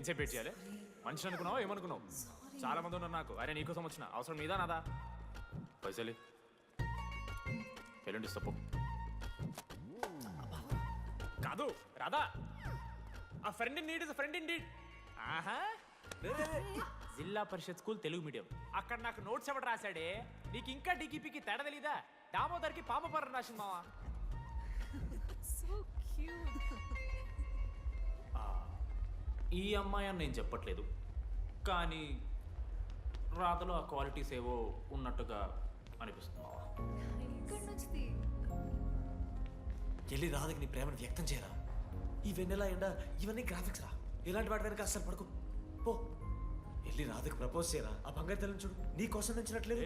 ఎంతసేపు వెయిట్ చేయాలి? మనిషిని అనుకున్నావా ఏమనుకున్నావు? చాలా మంది ఉన్నారు నాకు. అరే నీకోసం వచ్చిన అవసరం మీదా నాదా? పైసలి ఎల్లుండి తప్పు కాదు రాదా. ఆ friend in need is friend in need. ఆహా జిల్లా పరిషత్ స్కూల్ తెలుగు మీడియం. అక్కడ నాకు నోట్స్ ఎవడు రాశాడే? నీకు ఇంకా డీకీపీకి తేడా తెలీదా? దామోదర్కి పామపర్రం రాసింది మావా. ఈ అమ్మాయి అని నేను చెప్పట్లేదు, కానీ రాధలో ఆ క్వాలిటీస్ ఏవో ఉన్నట్టుగా అనిపిస్తుంది మావా. వెళ్ళి రాధకి నీ ప్రేమను వ్యక్తం చేయరా. ఈ వెన్నెలా ఎండ ఇవన్నీ గ్రాఫిక్స్ రా. ఇలాంటి వాటి వెనక అస్సలు పడుకో. పో వెళ్ళి రాధకి ప్రపోజ్ చేయరా. ఆ బంగారు తల్లిని చూడు, నీ కోసం నచ్చినట్లేదు.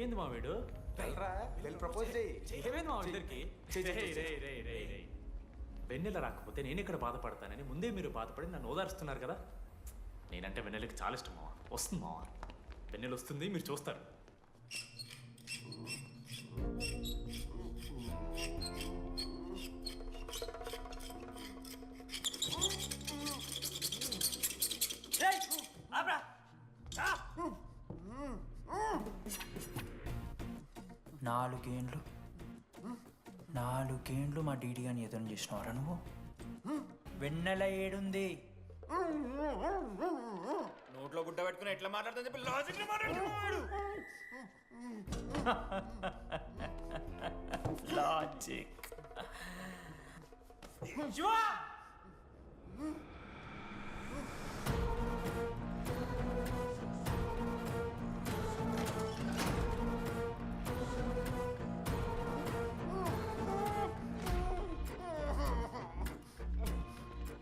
ఏంది మా వీడు? ఏమైంది మా ఇద్దరికి? వెన్నెల రాకపోతే నేను ఇక్కడ బాధపడతానని ముందే మీరు బాధపడి నన్ను ఓదారుస్తున్నారు కదా. నేనంటే వెన్నెలకి చాలా ఇష్టం మావా. వస్తుంది మావా, వెన్నెల వస్తుంది, మీరు చూస్తారు. నాలుగేండ్లు మా డీడీ అని ఎదురు చేసినవారా నువ్వు? వెన్నెల ఏడుంది? నోట్లో గుడ్డ పెట్టుకుని ఎట్లా మాట్లాడుతుంది చెప్పి లాజిక్ మాట్లాడుతున్నాడు. లాజిక్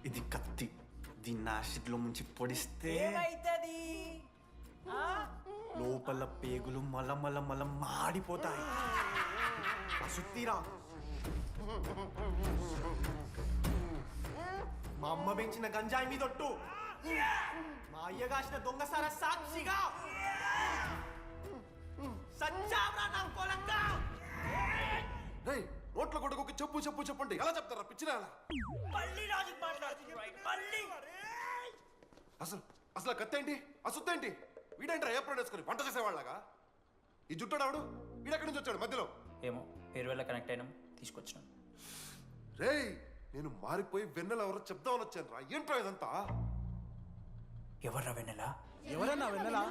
ఇది కత్తి, దీన్ని యాసిడ్లో ముంచి పొడిస్తే ఏమైతుంది? లోపల పేగులు మల మాడిపోతాయి. సుత్తిరా, మా అమ్మ పెంచిన గంజాయి మీదొట్టు, మా అయ్య కాసిన దొంగసార సాక్షిగా సచ్చావరా నా కొలంగా. నోట్ల కొడుకు చెప్పు చెప్పు చెప్పండి ఎలా చెప్తారా పిచ్చిరా? అసలు కత్తేంటి అసుత్తేంటి? వీడేంట్రా ఏప్రిల్ వేసుకొని వంట చేసేవాళ్ళగా? ఈ జుట్టాడు వీడెక్కడి నుంచి వచ్చాడు మధ్యలో? ఏమో పేరువల్ల కనెక్ట్ అయినాం, తీసుకొచ్చినాం. రేయ్ నేను మారిపోయి వెన్నెల ఎవరో చెప్దామని వచ్చాను రా. ఏంట్రా ఇదంతా? ఎవర్రా వెన్నెల? ఎవరన్నా వెన్నెలా?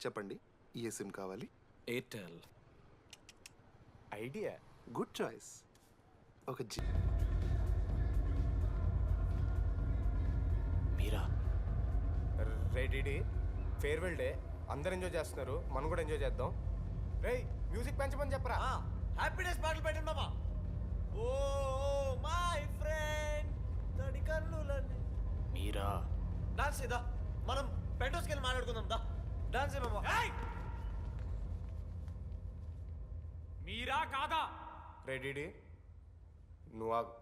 చెప్పండి, ఏ సిమ్ కావాలి? ఎయిర్టెల్. Idea, good choice. ఒక మీరా? రెడీ ఫేర్వెల్ డే, అందరు ఎంజాయ్ చేస్తున్నారు, మనం కూడా ఎంజాయ్ చేద్దాం. రేయ్ మ్యూజిక్ పెంచమని చెప్పరా. హ్యాపీ డేస్ పాటలు పెట్టండి బాబా. ఓ మై ఫ్రెండ్ తడి కన్నులన్నీ. మీరా? డాన్స్ ఇదా, మనం పెంటోస్కి వెళ్ళి మాట్లాడుకుందాం దా. డాన్స్ ఏమో. మీరా కాదా? రెడీ నువ్వు ఆగు,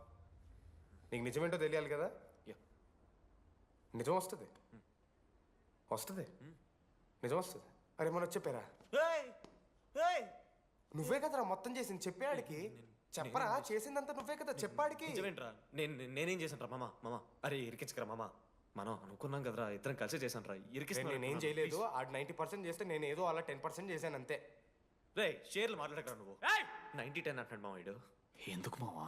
నీకు నిజమేంటో తెలియాలి కదా. నిజం వస్తుంది, వస్తుంది, నిజం వస్తుంది. అరే మనం చెప్పారా? నువ్వే కదరా మొత్తం చేసింది, చెప్పాడికి చెప్పరా. చేసిందంతా నువ్వే కదా, చెప్పాడికి. నేనేం చేశాను రా మామ? అరే ఇరికించకరా మామ, మనం అనుకున్నాం కదరా, ఇద్దరం కలిసి చేశాను రా. నేనేం చేయలేదు, ఆడు 90% చేస్తే నేను ఏదో అలా 10% చేశాను అంతే. రే షేర్లు మాట్లాడకరా నువ్వు. 90-10 అంటాడు మా వీడు. ఎందుకు మావా?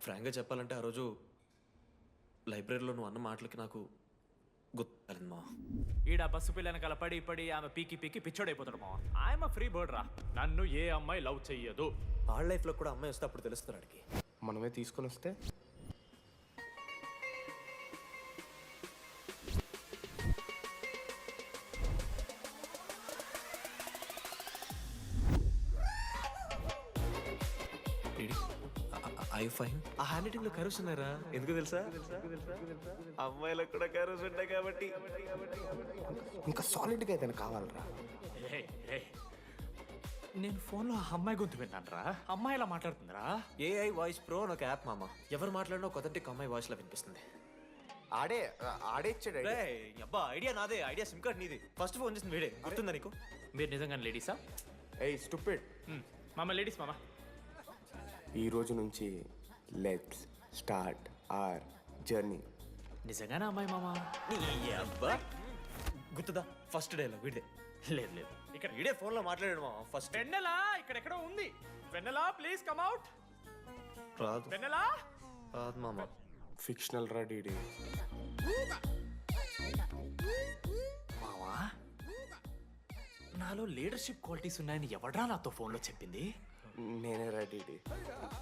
ఫ్రాంక్గా చెప్పాలంటే ఆ రోజు లైబ్రరీలో నువ్వు అన్న మాటలకి నాకు గుర్తు మా. ఈడ బస్సు పిల్లని కలపడి పడి ఆమె పీకి పీకి పిచ్చోడైపోతాడు మావా. ఆయమ ఫ్రీ బర్డ్ రా. నన్ను ఏ అమ్మాయి లవ్ చెయ్యదు. వాళ్ళ లైఫ్లో కూడా అమ్మాయి వస్తే అప్పుడు తెలుస్తుంది వాడికి. మనమే తీసుకొని వస్తే ఐ ఫైన్. ఆ హ్యాండ్ రైటింగ్ లో కరోస్ ఉన్నారా? ఎందుకు తెలుసా? అమ్మాయిలకు కూడా కరోస్ ఉంటాయి కాబట్టి. ఇంకా సాలిడ్గా ఏదైనా కావాలరా. ఏయ్, ఏయ్. నేను ఫోన్లో ఆ అమ్మాయి గొంతు విన్నాను రా. అమ్మాయి ఇలా మాట్లాడుతుందిరా. ఏఐ వాయిస్ ప్రో అని ఒక యాప్ మామ. ఎవరు మాట్లాడినా ఒక అథెంటిక్ అమ్మాయి వాయిస్ లో వినిపిస్తుంది. ఆడే ఇచ్చాడు. అబ్బా ఐడియా నాదే. ఐడియా సిమ్ కార్డ్ నీది. ఫస్ట్ ఫోన్ చేసింది వీడే. గుర్తుందా నీకు? మీరు నిజంగానే లేడీసా? ఏయ్ స్టూపిడ్. మామ లేడీస్ మామ. ఈ రోజు నుంచి లెట్స్ స్టార్ట్ అవర్ జర్నీ. నిజంగానే అమ్మాయి మామ? అబ్బా గుర్తుదా? ఫస్ట్ డేలో వీడే. లేదు లేదు, ఇక్కడ వీడే ఫోన్ లో మాట్లాడాడు మామ. ఫస్ట్ వెన్నెలా ఇక్కడెక్కడో ఉంది. వెన్నెలా ప్లీజ్ కమ్ అవుట్. రాదు. వెన్నెలా రాదు మామ. ఫిక్షనల్ రా డీడీ. మావా, నాలో లీడర్షిప్ క్వాలిటీస్ ఉన్నాయని ఎవడ్రా నాతో ఫోన్లో చెప్పింది? నేనే రా డీడీ.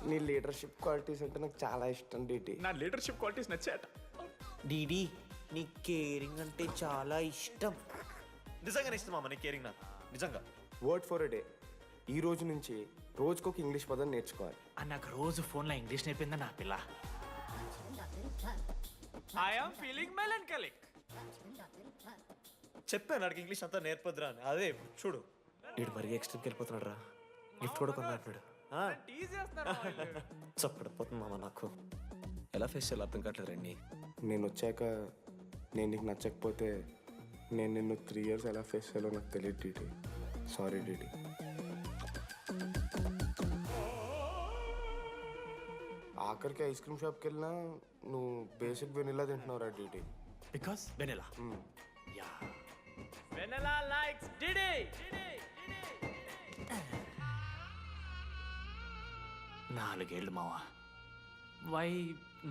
నీ లీడర్షిప్ క్వాలిటీస్ అంటే నాకు చాలా ఇష్టం డీడీ. నా లీడర్షిప్ క్వాలిటీస్ నచ్చాట. డీడీ నీ కేరింగ్ అంటే చాలా ఇష్టం. నిజంగానే ఇష్టం మామ నీ కేరింగ్ నాకు. నిజంగా. Word for a day. ఈ రోజు నుంచి రోజుకొక ఇంగ్లీష్ పదం నేర్చుకోవాలి. నాకు రోజు ఫోన్లో ఇంగ్లీష్ నేర్పిందా నా పిల్ల. I am feeling melancholic. చెప్పాను నాకు ఇంగ్లీష్ అంతా నేర్పొద్దురా అని. అదే చూడు వీడు మరీ ఎక్స్ట్రీమ్కి వెళ్ళిపోతున్నాడు రా. గిఫ్ట్ కూడా కొన్నాడు. టీజ్ చేస్తున్నారు వాళ్ళు. చప్పడిపోతుంది మామ నాకు. ఎలా ఫేస్ చేయాలి అర్థం కావట్లేదు రండి. నేను వచ్చాక నేను నీకు నచ్చకపోతే నేను నిన్ను 3 years ఎలా ఫేస్ చేయాలో నాకు తెలియదు డీడీ. Sorry DD. ఆఖరికి ఐస్ క్రీమ్ షాప్కి వెళ్ళినా నువ్వు బేసిక్ వెనిలా తింటున్నావు రా DD. Because Vennela. Yeah Vennela likes DD. 4 ఏళ్ళు మావా. Why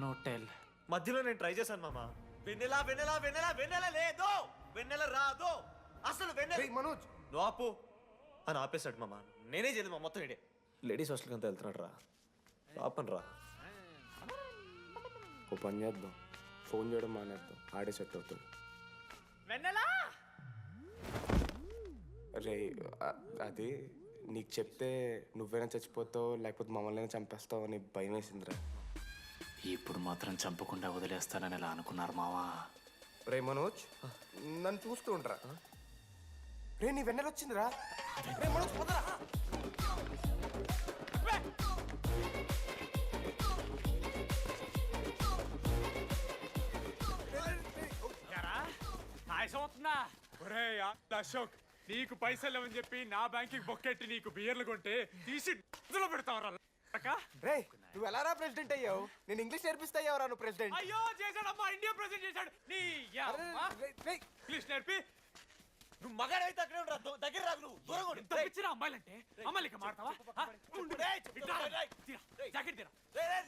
no tell? మధ్యలో నేను ట్రై చేశాను మామ. వెన్నెలా వెన్నెలా వెన్నెలా వెన్నెల లేదు, వెన్నెల రాదు, అసలు వెన్నెల. మనోజ్ నువ్వు ఆపు అని ఆపేశాడు మామ. నేనే చేయలేదు మా మొత్తం ఇడే. లేడీస్ హాస్టల్కి అంతా వెళ్తున్నాడు రా. ఆపను రా. ఓ పని చేద్దాం, ఫోన్ చేయడం మానేద్దాం. ఆడే సెట్ అవుతాడు. వెన్నెలా రే అది నీకు చెప్తే నువ్వైనా చచ్చిపోతావు లేకపోతే మమ్మల్ని చంపేస్తావు అని భయం వేసిందిరా. ఇప్పుడు మాత్రం చంపకుండా వదిలేస్తానని ఎలా అనుకున్నారు మావా? రే మనోజ్ నన్ను చూస్తూ ఉంటారా? రే నీ వెన్నెల వచ్చిందిరా. రే మనోజ్ పోదరా. అవుతుందా? ఒరే అశోక్, నీకు పైసలు లేవని చెప్పి నా బ్యాంకింగ్ బొక్కెట్టి నీకు బియర్లు కొంటే తీసి ఇందులో పెడతావరా? రే నువ్వు ఎలా రా ప్రెసిడెంట్ అయ్యావు? నేను ఇంగ్లీష్ నేర్పిస్తా అయ్యావు రా నువ్వు ప్రెసిడెంట్. అయ్యో చేశాడమ్మా, ఇండియా ప్రెసిడెంట్ చేశాడు. నీ ఇంగ్లీష్ నేర్పి నువ్వు మగాడైతే అక్కడే ఉండరా. దగ్గర రాదు. నువ్వు దూరంగా ఉండు. ఎంత పిచ్చిరా అమ్మాయిలంటే. అమ్మాయిలకి మాడతావా? జాకెట్ తీరా.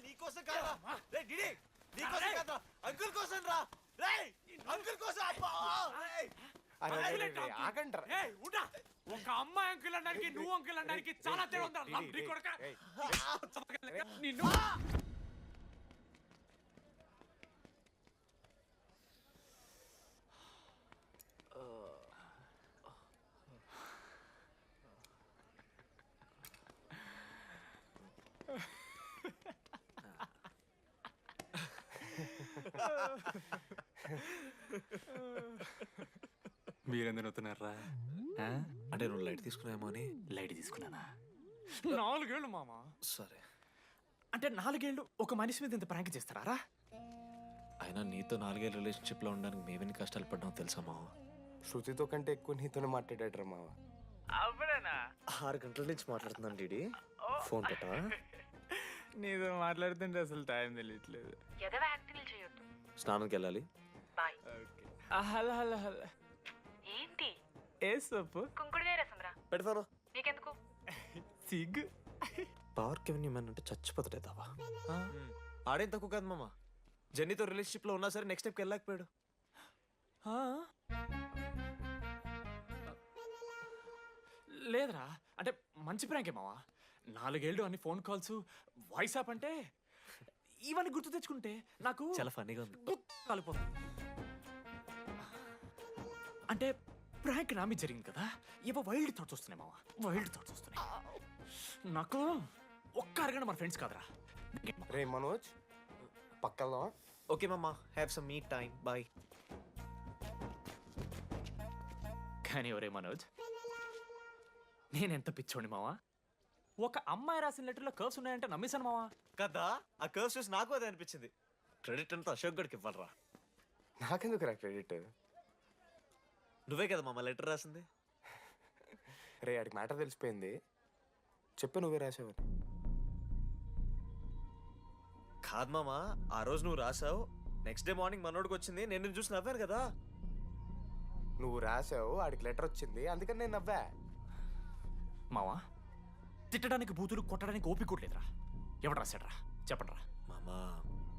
నీకోసం కాదా? రే డిడి నీకోసం కాదా? అంకుల్ కోసం రా. రే అంకుల్ కోసం. ఆగండ్రా. ఒక అమ్మాయి అంకుల్ అనడానికి నువ్వు అంకుల్ అనడానికి చాలా తేడా ఉందా? నీ కొడక నిన్ను. మీరెందుకు నవ్వుతున్నారా? అంటే నువ్వు లైట్ తీసుకున్నావేమో అని. లైట్ తీసుకున్నానా? 4 ఏళ్ళు మామ. సరే అంటే 4 ఏళ్ళు ఒక మనిషి మీద ఇంత ప్రాంక్ చేస్తారా? అయినా నీతో 4 ఏళ్ళ రిలేషన్షిప్లో ఉండడానికి మేమెన్ని కష్టాలు పడ్డామో తెలుసా మావ. శృతితో కంటే ఎక్కువ నీతోనే మాట్లాడాడు రా మావ. అవునా? 6 గంటల నుంచి మాట్లాడుతున్నాను డీడీ. ఫోన్ పెట్టా. నీతో మాట్లాడుతుంటే అసలు టైం తెలియట్లేదు. స్నానంకి వెళ్ళాలి. Hello hello hello. ఏంటి ఏ సొప్పు కుంకుడుగాయ రసం రా. పెడతాను. నీకెందుకు? సిగ్గు. పార్క్ ఎవెన్యూ మ్యాన్ అంటే చచ్చిపోతాడే దావా ఆడేం తక్కువ కాదు మామ జెన్నీతో రిలేషన్షిప్లో ఉన్నా సరే నెక్స్ట్ స్టెప్కి వెళ్ళలేకపోయాడు లేదురా అంటే మంచి ప్రాంకే మావా 4 ఏళ్ళు అన్ని ఫోన్ కాల్స్ వాయిస్ యాప్ అంటే ఇవన్నీ గుర్తు తెచ్చుకుంటే నాకు చాలా ఫన్నీగా ఉంది కాలిపోతుంది అంటే ప్రాంక్ నా మీద జరిగింది కదా ఇవ వైల్డ్ థాట్స్ వస్తున్నాయి మావా వైల్డ్ థాట్స్ వస్తున్నాయి నాకు ఒక్క అరగంట మన ఫ్రెండ్స్ కాదురా రే మనోజ్ పక్కన ఓకే మామ have some me time boy కానీ ఒరే మనోజ్ నేనెంత పిచ్చోండి మావా ఒక అమ్మాయి రాసిన లెటర్లో కర్వ్స్ ఉన్నాయంటే నమ్మేశాను మావా కదా ఆ కర్వ్స్ చూసి నాకు అదే అనిపించింది క్రెడిట్ అంతా అశోక్ గడికి ఇవ్వాలరా నాకెందుకు రా క్రెడిట్? నువ్వే కదా మామ లెటర్ రాసింది రే ఆడికి మ్యాటర్ తెలిసిపోయింది చెప్పు నువ్వే రాసావు కాదు మామ ఆ రోజు నువ్వు రాసావు నెక్స్ట్ డే మార్నింగ్ మనోడికి వచ్చింది నేను నిన్ను చూసి నవ్వాను కదా నువ్వు రాసావు ఆడికి లెటర్ వచ్చింది అందుకని నేను నవ్వా మావా తిట్టడానికి బూతులు కొట్టడానికి ఓపిక కూడా లేదురా ఎవడు రాశాడ్రా చెప్పండి రా మామా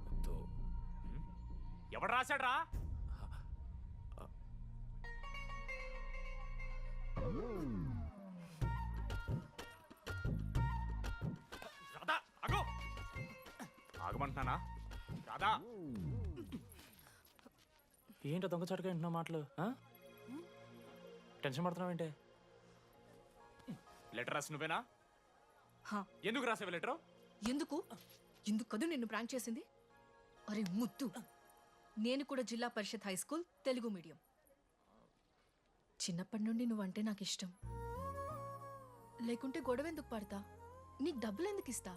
వద్దు ఎవడు రాశాడ్రా రాధా ఆగు ఆగమంటున్నానా రాధా ఏంటో దొంగచాటుగా వింటున్నావు మాటలు టెన్షన్ పడుతున్నావు ఏంటే లెటర్ రాసి నువ్వేనా హా. ఎందుకు రాసావు లెటర్ ఎందుకు ఎందుకు కదూ నిన్ను ప్రాంక్ చేసింది అరే ముద్దు నేను కూడా జిల్లా పరిషత్ హై స్కూల్ తెలుగు మీడియం చిన్నప్పటి నుండి నువ్వంటే నాకు ఇష్టం లేకుంటే గొడవ ఎందుకు పడతా నీకు డబ్బులు ఎందుకు ఇస్తా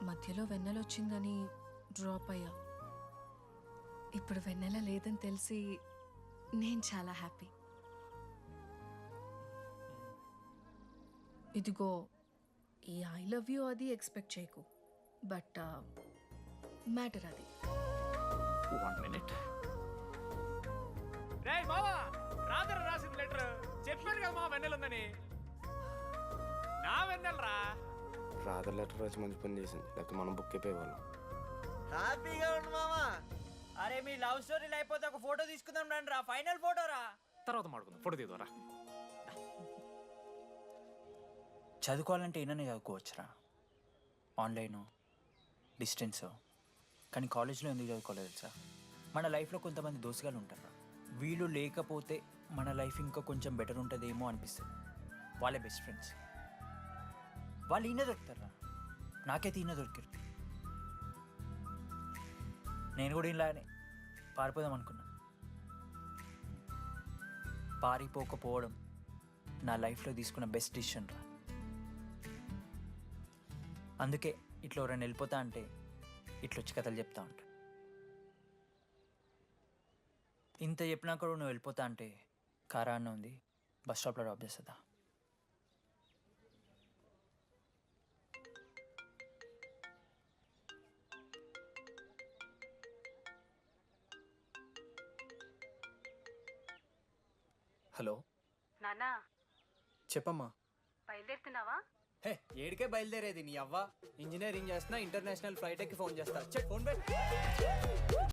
మధ్యలో వెన్నెల వచ్చిందని డ్రాప్ అయ్యా ఇప్పుడు వెన్నెల లేదని తెలిసి నేను చాలా హ్యాపీ ఇదిగో ఈ ఐ లవ్ యూ అది ఎక్స్పెక్ట్ చేయకు బట్ మ్యాటర్ అది 1 minute రేయ్ మావా రాధర రాసిన లెటర్ చెప్పాను కదా మా వెన్నెల ఉందని నా వెన్నెలరా రాధర్ లెటర్ రాసి మంచి పని చేసింది లేకపోతే మనం బుక్ అయిపోయేవాళ్ళం హ్యాపీగా ఉండు మామా అరే మీ లవ్ స్టోరీ అయిపోతే ఒక ఫోటో తీసుకుందాం రండి రా ఫైనల్ ఫోటో రా తర్వాత మాడుకుందాం ఫోటో తీద్దాం రా చదువుకోవాలంటే ఏమైనా చదువుకోవచ్చురా ఆన్లైను డిస్టెన్స్ కానీ కాలేజ్లో ఎందుకు చదువుకోలేదు తెలుసా మన లైఫ్లో కొంతమంది దోస్తుగాలు ఉంటారు వీళ్ళు లేకపోతే మన లైఫ్ ఇంకా కొంచెం బెటర్ ఉంటుందేమో అనిపిస్తుంది వాళ్ళే బెస్ట్ ఫ్రెండ్స్ వాళ్ళు ఈయన దొరుకుతారా నాకైతే ఈయన దొరికారు నేను కూడా ఇలానే పారిపోదాం అనుకున్నా పారిపోకపోవడం నా లైఫ్లో తీసుకున్న బెస్ట్ డిసిషన్ రా అందుకే ఇట్లా ఎవరైనా వెళ్ళిపోతా అంటే ఇట్లా వచ్చి కథలు చెప్తా ఉంటా ఇంత చెప్పినా కూడా నువ్వు వెళ్ళిపోతా అంటే కారా అన్న ఉంది బస్ స్టాప్లో డ్రాప్ చేస్తుందా హలో నానా చెప్పమ్మా బయలుదేరుతున్నావా హే ఏడికే బయలుదేరేది నీ అవ్వ ఇంజనీరింగ్ చేస్తున్నా ఇంటర్నేషనల్ ఫ్లైట్ ఎక్కి ఫోన్ చేస్తా చెక్ ఫోన్ పెట్